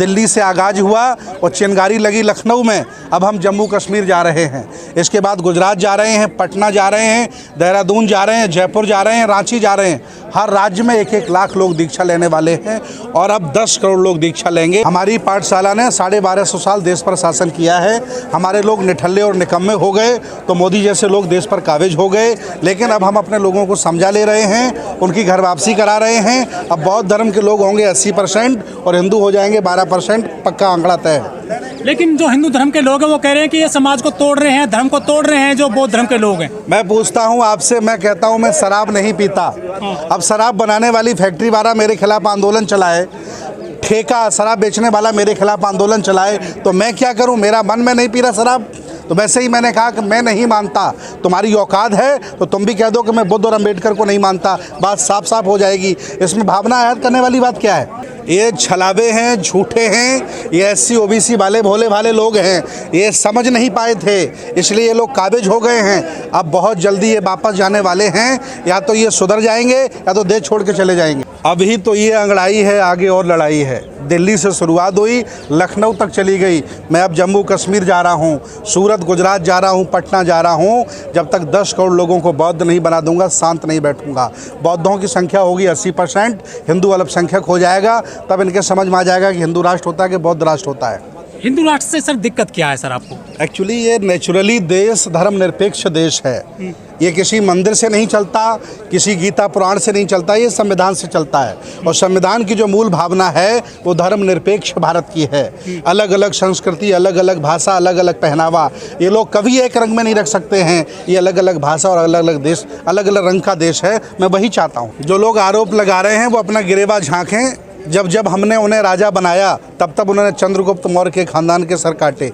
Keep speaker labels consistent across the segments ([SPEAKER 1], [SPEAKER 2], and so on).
[SPEAKER 1] दिल्ली से आगाज हुआ और चिंगारी लगी लखनऊ में। अब हम जम्मू कश्मीर जा रहे हैं, इसके बाद गुजरात जा रहे हैं, पटना जा रहे हैं, देहरादून जा रहे हैं, जयपुर जा रहे हैं, रांची जा रहे हैं। हर राज्य में 1-1 लाख लोग दीक्षा लेने वाले हैं और अब 10 करोड़ लोग दीक्षा लेंगे। हमारी पाठशाला ने 1250 साल देश पर शासन किया है। हमारे लोग निठल्ले और निकम्मे हो गए तो मोदी जैसे लोग देश पर काबिज हो गए, लेकिन अब हम अपने लोगों को समझा ले रहे हैं, उनकी घर वापसी करा रहे हैं। अब बौद्ध धर्म के लोग होंगे 80% और हिंदू हो जाएंगे 12%, पक्का आंकड़ा तय है।
[SPEAKER 2] लेकिन जो हिंदू धर्म के लोग हैं वो कह रहे हैं कि ये समाज को तोड़ रहे हैं, धर्म को तोड़ रहे हैं जो बौद्ध धर्म के लोग हैं।
[SPEAKER 1] मैं पूछता हूँ आपसे, मैं कहता हूँ मैं शराब नहीं पीता। अब शराब बनाने वाली फैक्ट्री वाला मेरे खिलाफ आंदोलन चलाए, ठेका शराब बेचने वाला मेरे खिलाफ आंदोलन चलाए, तो मैं क्या करूँ? मेरा मन में नहीं पी रहा शराब। तो वैसे ही मैंने कहा कि मैं नहीं मानता, तुम्हारी औकात है तो तुम भी कह दो कि मैं बुद्ध और अम्बेडकर को नहीं मानता, बात साफ साफ हो जाएगी। इसमें भावना आयत करने वाली बात क्या है? ये छलावे हैं, झूठे हैं, ये SC OBC वाले भोले भाले लोग हैं, ये समझ नहीं पाए थे, इसलिए ये लोग काबिज हो गए हैं। अब बहुत जल्दी ये वापस जाने वाले हैं, या तो ये सुधर जाएंगे या तो देश छोड़ के चले जाएंगे। अभी तो ये अंगड़ाई है, आगे और लड़ाई है। दिल्ली से शुरुआत हुई, लखनऊ तक चली गई। मैं अब जम्मू कश्मीर जा रहा हूँ, सूरत गुजरात जा रहा हूँ, पटना जा रहा हूँ। जब तक 10 करोड़ लोगों को बौद्ध नहीं बना दूंगा, शांत नहीं बैठूंगा। बौद्धों की संख्या होगी 80%, हिंदू अल्पसंख्यक हो जाएगा, तब इनके समझ में आ जाएगा कि हिंदू राष्ट्र होता है कि बौद्ध राष्ट्र होता है।
[SPEAKER 2] हिंदू राष्ट्र से सर दिक्कत क्या है सर आपको?
[SPEAKER 1] एक्चुअली ये नेचुरली देश धर्मनिरपेक्ष देश है। ये किसी मंदिर से नहीं चलता, किसी गीता पुराण से नहीं चलता, ये संविधान से चलता है। और संविधान की जो मूल भावना है वो धर्मनिरपेक्ष भारत की है। अलग अलग संस्कृति, अलग अलग भाषा, अलग अलग पहनावा, ये लोग कभी एक रंग में नहीं रख सकते हैं। ये अलग अलग भाषा और अलग अलग देश, अलग अलग रंग का देश है। मैं वही चाहता हूँ। जो लोग आरोप लगा रहे हैं वो अपना गिरेबां झाँकें। जब हमने उन्हें राजा बनाया तब उन्होंने चंद्रगुप्त मौर्य के खानदान के सर काटे।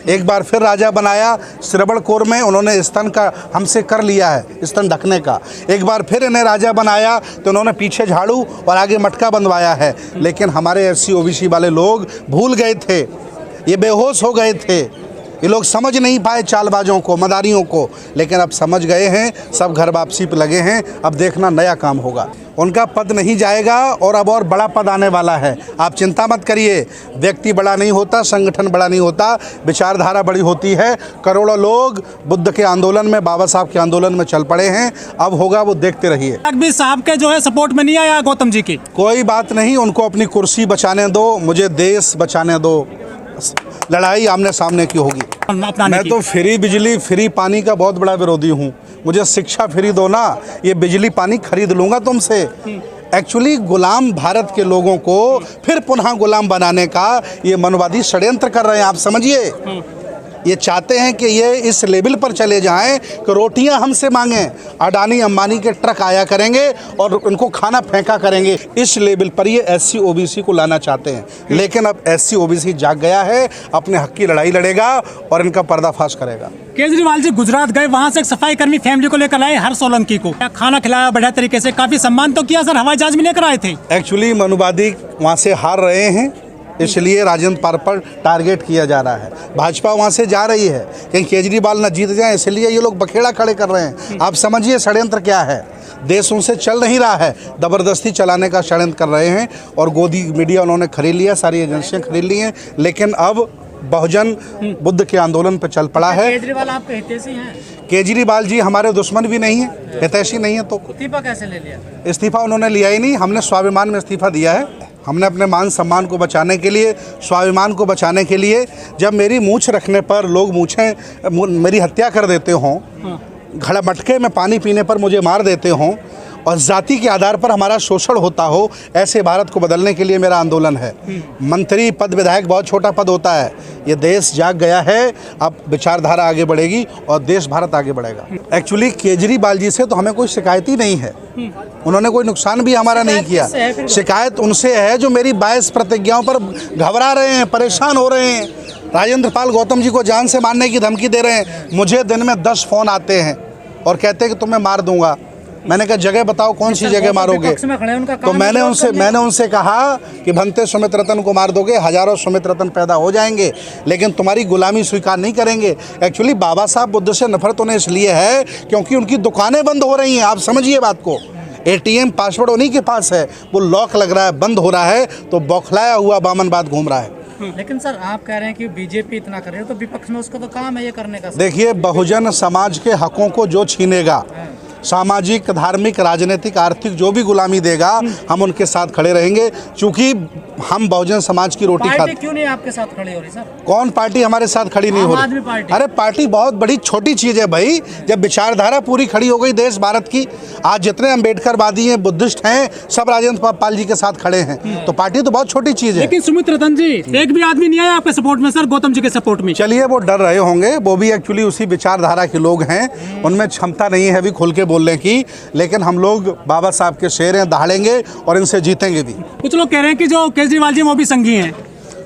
[SPEAKER 1] एक बार फिर राजा बनाया, श्रवणकोर में उन्होंने स्तन का हमसे कर लिया है, स्तन ढकने का। एक बार फिर इन्हें राजा बनाया तो उन्होंने पीछे झाड़ू और आगे मटका बंधवाया है। लेकिन हमारे SC OBC वाले लोग भूल गए थे, ये बेहोश हो गए थे, ये लोग समझ नहीं पाए चालबाजों को, मदारियों को। लेकिन अब समझ गए हैं, सब घर वापसी पे लगे हैं। अब देखना नया काम होगा, उनका पद नहीं जाएगा और अब और बड़ा पद आने वाला है। आप चिंता मत करिए, व्यक्ति बड़ा नहीं होता, संगठन बड़ा नहीं होता, विचारधारा बड़ी होती है। करोड़ों लोग बुद्ध के आंदोलन में, बाबा साहब के आंदोलन में चल पड़े हैं। अब होगा वो देखते रहिए।
[SPEAKER 2] अकबर साहब के जो है सपोर्ट में नहीं आया गौतम जी की?
[SPEAKER 1] कोई बात नहीं, उनको अपनी कुर्सी बचाने दो, मुझे देश बचाने दो। लड़ाई आमने सामने की होगी। मैं तो फ्री बिजली फ्री पानी का बहुत बड़ा विरोधी हूँ। मुझे शिक्षा फ्री दो ना, ये बिजली पानी खरीद लूँगा तुमसे। एक्चुअली गुलाम भारत के लोगों को फिर पुनः गुलाम बनाने का ये मनवादी षड्यंत्र कर रहे हैं। आप समझिए, ये चाहते हैं कि ये इस लेवल पर चले जाएं कि रोटियां हमसे मांगें, अडानी अंबानी के ट्रक आया करेंगे और उनको खाना फेंका करेंगे। इस लेवल पर ये SC OBC को लाना चाहते हैं। लेकिन अब SC OBC जाग गया है, अपने हक की लड़ाई लड़ेगा और इनका पर्दाफाश करेगा।
[SPEAKER 2] केजरीवाल जी गुजरात गए, वहाँ से एक सफाई कर्मी फैमिली को लेकर आए, हर्ष सोलंकी को खाना खिलाया बढ़िया तरीके से, काफी सम्मान तो किया सर, हवाई जहाज में लेकर आए थे।
[SPEAKER 1] एक्चुअली मनुवादी वहाँ से हार रहे हैं, इसलिए राजेंद्र पार्क पर टारगेट किया जा रहा है। भाजपा वहाँ से जा रही है, कहीं केजरीवाल न जीत जाए, इसलिए ये लोग बखेड़ा खड़े कर रहे हैं। आप समझिए षड्यंत्र क्या है। देश उनसे चल नहीं रहा है, ज़बरदस्ती चलाने का षड्यंत्र कर रहे हैं। और गोदी मीडिया उन्होंने खरीद लिया, सारी एजेंसियाँ खरीद ली हैं। लेकिन अब बहुजन बुद्ध के आंदोलन पर चल पड़ा है।
[SPEAKER 2] केजरीवाल आपके हितैषी हैं?
[SPEAKER 1] केजरीवाल जी हमारे दुश्मन भी नहीं है, हितैषी नहीं है। तो
[SPEAKER 2] इस्तीफा कैसे ले लिया?
[SPEAKER 1] इस्तीफा उन्होंने लिया ही नहीं, हमने स्वाभिमान में इस्तीफा दिया है। हमने अपने मान सम्मान को बचाने के लिए, स्वाभिमान को बचाने के लिए, जब मेरी मूंछ रखने पर लोग मेरी हत्या कर देते हों, घड़ा मटके में पानी पीने पर मुझे मार देते हों और जाति के आधार पर हमारा शोषण होता हो, ऐसे भारत को बदलने के लिए मेरा आंदोलन है। मंत्री पद, विधायक बहुत छोटा पद होता है। ये देश जाग गया है, अब विचारधारा आगे बढ़ेगी और देश भारत आगे बढ़ेगा। एक्चुअली केजरीवाल जी से तो हमें कोई शिकायत ही नहीं है, उन्होंने कोई नुकसान भी हमारा नहीं किया। शिकायत उनसे है जो मेरी 22 प्रतिज्ञाओं पर घबरा रहे हैं, परेशान हो रहे हैं। राजेंद्र पाल गौतम जी को जान से मारने की धमकी दे रहे हैं। मुझे दिन में 10 फ़ोन आते हैं और कहते हैं कि तुम्हें मार दूंगा। मैंने कहा जगह बताओ कौन सी जगह मारोगे? तो मैंने उनसे कहा कि बनते सुमित रतन को मार दोगे, हजारों सुमित रतन पैदा हो जाएंगे, लेकिन तुम्हारी गुलामी स्वीकार नहीं करेंगे। एक्चुअली बाबा साहब बुद्ध से नफरत उन्हें इसलिए है क्योंकि उनकी दुकानें बंद हो रही हैं। आप समझिए बात को। ATM पासवर्ड उन्हीं के पास है, वो लॉक लग रहा है, बंद हो रहा है तो बौखलाया हुआ बामनबाद घूम रहा है।
[SPEAKER 3] लेकिन सर आप कह रहे हैं कि बीजेपी इतना कर रही है, तो विपक्ष में उसका तो काम है ये करने का।
[SPEAKER 1] देखिए, बहुजन समाज के हकों को जो छीनेगा, सामाजिक, धार्मिक, राजनीतिक, आर्थिक जो भी गुलामी देगा, हम उनके साथ खड़े रहेंगे, क्योंकि हम बहुजन समाज की रोटी
[SPEAKER 3] पार्टी
[SPEAKER 1] खाते।
[SPEAKER 3] क्यों नहीं आपके साथ खड़ी हो रही सर?
[SPEAKER 1] कौन पार्टी हमारे साथ खड़ी नहीं हो
[SPEAKER 3] आम आदमी
[SPEAKER 1] रही?
[SPEAKER 3] पार्टी।
[SPEAKER 1] अरे पार्टी बहुत बड़ी छोटी चीज़ है भाई, जब विचारधारा पूरी खड़ी हो गई देश भारत की। आज जितने अम्बेडकरवादी हैं, बुद्धिस्ट हैं, सब राजेंद्र पाल जी के साथ खड़े हैं, तो पार्टी तो बहुत छोटी चीज़ है।
[SPEAKER 2] लेकिन सुमित रतन जी, एक भी आदमी नहीं आया आपके सपोर्ट में सर, गौतम जी के सपोर्ट में।
[SPEAKER 1] चलिए, वो डर रहे होंगे, वो भी एक्चुअली उसी विचारधारा के लोग हैं, उनमें क्षमता नहीं है अभी खुल के बोलने की, लेकिन हम लोग बाबा साहब के शेर हैं, दहाड़ेंगे और इनसे जीतेंगे भी।
[SPEAKER 2] कुछ लोग कह रहे हैं कि जो केजरीवाल जी वो भी संघी हैं।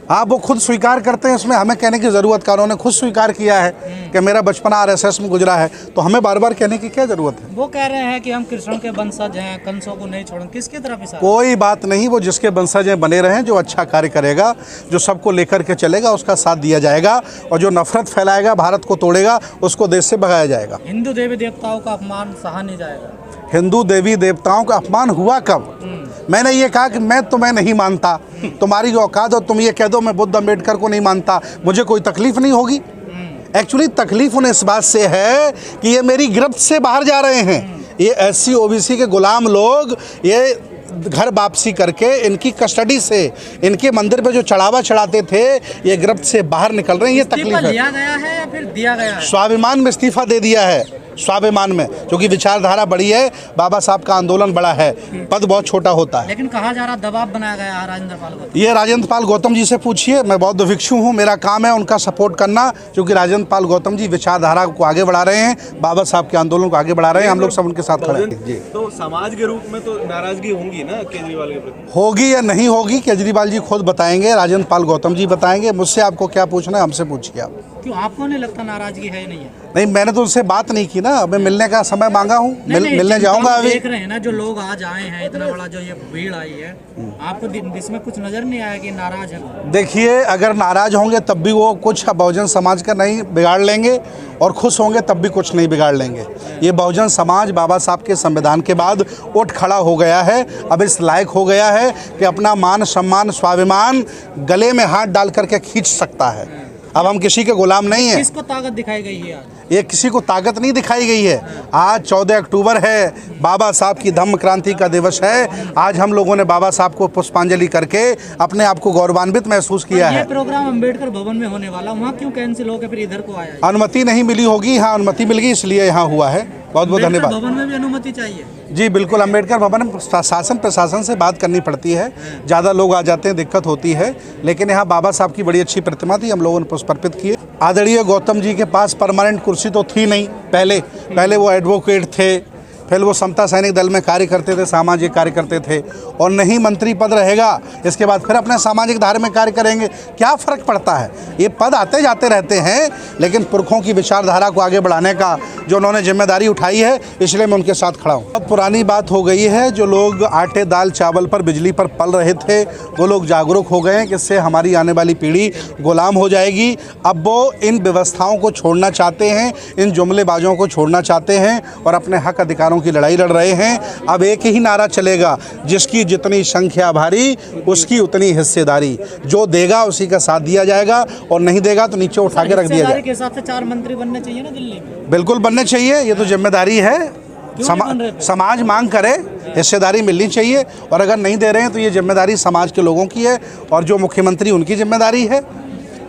[SPEAKER 1] हाँ, वो खुद स्वीकार करते हैं, इसमें हमें कहने की ज़रूरत का, उन्होंने खुद स्वीकार किया है कि मेरा बचपन RSS में गुजरा है, तो हमें बार बार कहने की क्या ज़रूरत है?
[SPEAKER 3] वो कह रहे हैं कि हम कृष्ण के वंशज हैं, कंसों को नहीं छोड़ेंगे। किसकी तरफ इशारा?
[SPEAKER 1] कोई बात नहीं, वो जिसके वंशज हैं बने रहें, जो अच्छा कार्य करेगा, जो सबको लेकर के चलेगा, उसका साथ दिया जाएगा, और जो नफरत फैलाएगा, भारत को तोड़ेगा, उसको देश से भगाया जाएगा।
[SPEAKER 3] हिंदू देवी देवताओं का अपमान सहा नहीं जाएगा।
[SPEAKER 1] हिंदू देवी देवताओं का अपमान हुआ कब? मैंने ये कहा कि मैं तुम्हें नहीं मानता, तुम्हारी औकात और तुम ये कह दो मैं बुद्ध अम्बेडकर को नहीं मानता, मुझे कोई तकलीफ नहीं होगी। एक्चुअली तकलीफ उन्हें इस बात से है कि ये मेरी गिरफ्त से बाहर जा रहे हैं, ये SC OBC के गुलाम लोग, ये घर वापसी करके इनकी कस्टडी से, इनके मंदिर पे जो चढ़ावा चढ़ाते थे, ये गिरफ्त से बाहर निकल रहे हैं, ये तकलीफ है।
[SPEAKER 3] लिया गया है या फिर दिया गया है?
[SPEAKER 1] स्वाभिमान में इस्तीफा दे दिया है, स्वाभिमान में, क्योंकि विचारधारा बड़ी है, बाबा साहब का आंदोलन बड़ा है, पद बहुत छोटा होता है।
[SPEAKER 3] लेकिन कहा जा रहा दबाव बनाया गया है राजेंद्र पाल गौतम।
[SPEAKER 1] ये राजेंद्र पाल गौतम जी से पूछिए, मैं बौद्ध भिक्षु हूँ, मेरा काम है उनका सपोर्ट करना, क्योंकि राजेंद्र पाल गौतम जी विचारधारा को आगे बढ़ा रहे हैं, बाबा साहब के आंदोलन को आगे बढ़ा रहे हैं, हम लोग सब उनके साथ खड़े हैं। जी,
[SPEAKER 4] तो समाज के रूप में तो नाराजगी होंगी ना केजरीवाल के प्रति?
[SPEAKER 1] होगी या नहीं होगी, केजरीवाल जी खुद बताएंगे, राजेंद्र पाल गौतम जी बताएंगे। मुझसे आपको क्या पूछना है, हमसे पूछिए आप।
[SPEAKER 3] क्यों आपको नहीं लगता नाराजगी है नहीं है?
[SPEAKER 1] नहीं, मैंने तो उनसे बात नहीं की ना, मैं मिलने का समय मांगा हूँ, मिलने जाऊँगा अभी।
[SPEAKER 3] देख रहे हैं ना जो लोग आज आए हैं, इतना बड़ा जो ये भीड़ आई है, आपको इसमें कुछ नजर नहीं आया कि नाराज है?
[SPEAKER 1] देखिए, अगर नाराज होंगे तब भी वो कुछ बहुजन समाज का नहीं बिगाड़ लेंगे, और खुश होंगे तब भी कुछ नहीं बिगाड़ लेंगे। ये बहुजन समाज बाबा साहब के संविधान के बाद उठ खड़ा हो गया है, अब इस लायक हो गया है कि अपना मान सम्मान स्वाभिमान गले में हाथ डाल करके खींच सकता है। अब हम किसी के गुलाम नहीं हैं।
[SPEAKER 3] किसको ताकत दिखाई गई है आज?
[SPEAKER 1] ये किसी को ताकत नहीं दिखाई गई है। आज 14 अक्टूबर है, बाबा साहब की धम्म क्रांति का दिवस है। आज हम लोगों ने बाबा साहब को पुष्पांजलि करके अपने आप को गौरवान्वित महसूस किया है।
[SPEAKER 3] ये प्रोग्राम अंबेडकर भवन में होने वाला, वहाँ क्यों कैंसिल हो के फिर इधर को आया है?
[SPEAKER 1] अनुमति नहीं मिली होगी, यहाँ अनुमति मिल गई इसलिए यहाँ हुआ है। बहुत बहुत धन्यवाद।
[SPEAKER 3] भवन में भी अनुमति चाहिए?
[SPEAKER 1] जी बिल्कुल, अंबेडकर भवन में शासन प्रशासन से बात करनी पड़ती है, ज़्यादा लोग आ जाते हैं, दिक्कत होती है, लेकिन यहाँ बाबा साहब की बड़ी अच्छी प्रतिमा थी, हम लोगों ने पुष्प अर्पित किए। आदरणीय गौतम जी के पास परमानेंट कुर्सी तो थी नहीं, पहले वो एडवोकेट थे, फिर वो समता सैनिक दल में कार्य करते थे, सामाजिक कार्य करते थे, और नहीं मंत्री पद रहेगा, इसके बाद फिर अपने सामाजिक धार्मिक कार्य करेंगे। क्या फ़र्क पड़ता है, ये पद आते जाते रहते हैं, लेकिन पुरखों की विचारधारा को आगे बढ़ाने का जो उन्होंने जिम्मेदारी उठाई है, इसलिए मैं उनके साथ खड़ा हूँ। अब पुरानी बात हो गई है, जो लोग आटे दाल चावल पर बिजली पर पल रहे थे, वो लोग जागरूक हो गए हैं कि इससे हमारी आने वाली पीढ़ी गुलाम हो जाएगी। अब वो इन व्यवस्थाओं को छोड़ना चाहते हैं, इन जुमलेबाजों को छोड़ना चाहते हैं, और अपने हक अधिकारों की लड़ाई लड़ रहे हैं। अब एक ही नारा चलेगा, जिसकी जितनी संख्या भारी उसकी उतनी हिस्सेदारी, जो देगा उसी का साथ दिया जाएगा, और नहीं देगा तो नीचे उठा के रख दिया जाएगा।
[SPEAKER 3] के हिसाब से 4 मंत्री बनने चाहिए ना दिल्ली में?
[SPEAKER 1] बिल्कुल बनने चाहिए, ये तो जिम्मेदारी है। समाज मांग करे, हिस्सेदारी मिलनी चाहिए, और अगर नहीं दे रहे हैं तो ये जिम्मेदारी समाज के लोगों की है, और जो मुख्यमंत्री उनकी जिम्मेदारी है।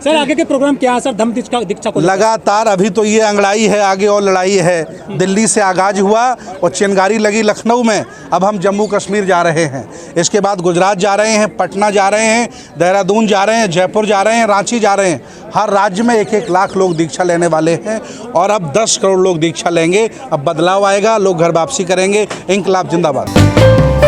[SPEAKER 2] सर आगे के प्रोग्राम क्या है सर, धम्म दीक्षा को?
[SPEAKER 1] लगातार अभी तो ये अंगड़ाई है, आगे और लड़ाई है। दिल्ली से आगाज हुआ और चिंगारी लगी लखनऊ में, अब हम जम्मू कश्मीर जा रहे हैं, इसके बाद गुजरात जा रहे हैं, पटना जा रहे हैं, देहरादून जा रहे हैं, जयपुर जा रहे हैं, रांची जा रहे हैं। हर राज्य में 1-1 लाख लोग दीक्षा लेने वाले हैं, और अब 10 करोड़ लोग दीक्षा लेंगे। अब बदलाव आएगा, लोग घर वापसी करेंगे। इंकलाब जिंदाबाद।